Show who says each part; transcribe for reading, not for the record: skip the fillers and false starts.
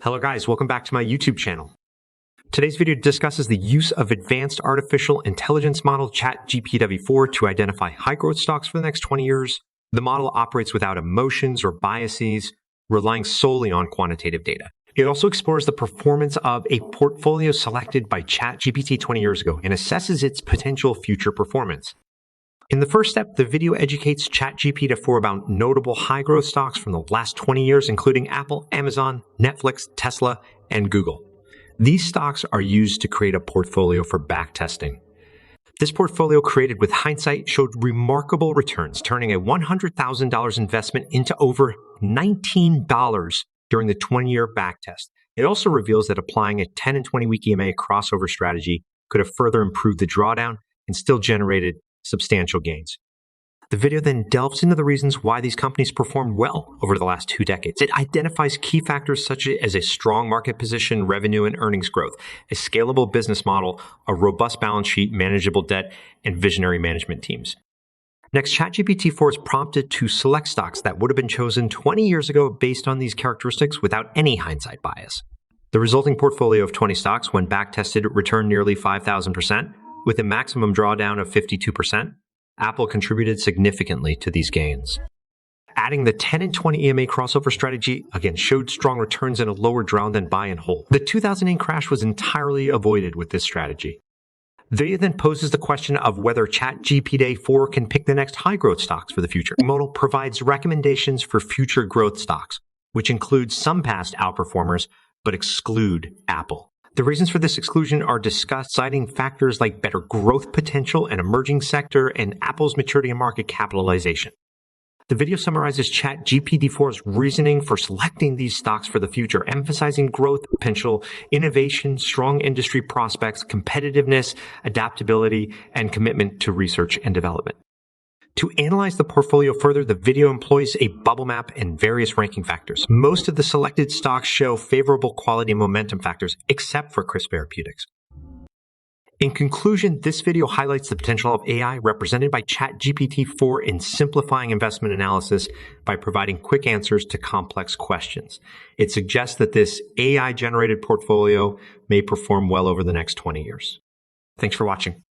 Speaker 1: Hello guys, welcome back to my YouTube channel. Today's video discusses the use of advanced artificial intelligence model ChatGPT-4 to identify high growth stocks for the next 20 years. The model operates without emotions or biases, relying solely on quantitative data. It also explores the performance of a portfolio selected by ChatGPT 20 years ago and assesses its potential future performance. In the first step, the video educates ChatGPT-4 about notable high-growth stocks from the last 20 years, including Apple, Amazon, Netflix, Tesla, and Google. These stocks are used to create a portfolio for backtesting. This portfolio, created with hindsight, showed remarkable returns, turning a $100,000 investment into over $19 during the 20-year backtest. It also reveals that applying a 10 and 20-week EMA crossover strategy could have further improved the drawdown and still generated substantial gains. The video then delves into the reasons why these companies performed well over the last 2 decades. It identifies key factors such as a strong market position, revenue and earnings growth, a scalable business model, a robust balance sheet, manageable debt, and visionary management teams. Next, ChatGPT-4 is prompted to select stocks that would have been chosen 20 years ago based on these characteristics without any hindsight bias. The resulting portfolio of 20 stocks, when back-tested, returned nearly 5,000%, with a maximum drawdown of 52%. Apple contributed significantly to these gains. Adding the 10 and 20 EMA crossover strategy again showed strong returns and a lower drawdown than buy and hold. The 2008 crash was entirely avoided with this strategy. The video then poses the question of whether ChatGPT-4 can pick the next high-growth stocks for the future. The model provides recommendations for future growth stocks, which include some past outperformers, but exclude Apple. The reasons for this exclusion are discussed, citing factors like better growth potential, an emerging sector, and Apple's maturity and market capitalization. The video summarizes ChatGPT-4's reasoning for selecting these stocks for the future, emphasizing growth potential, innovation, strong industry prospects, competitiveness, adaptability, and commitment to research and development. To analyze the portfolio further, the video employs a bubble map and various ranking factors. Most of the selected stocks show favorable quality and momentum factors, except for CRISPR Therapeutics. In conclusion, this video highlights the potential of AI represented by ChatGPT-4 in simplifying investment analysis by providing quick answers to complex questions. It suggests that this AI-generated portfolio may perform well over the next 20 years. Thanks for watching.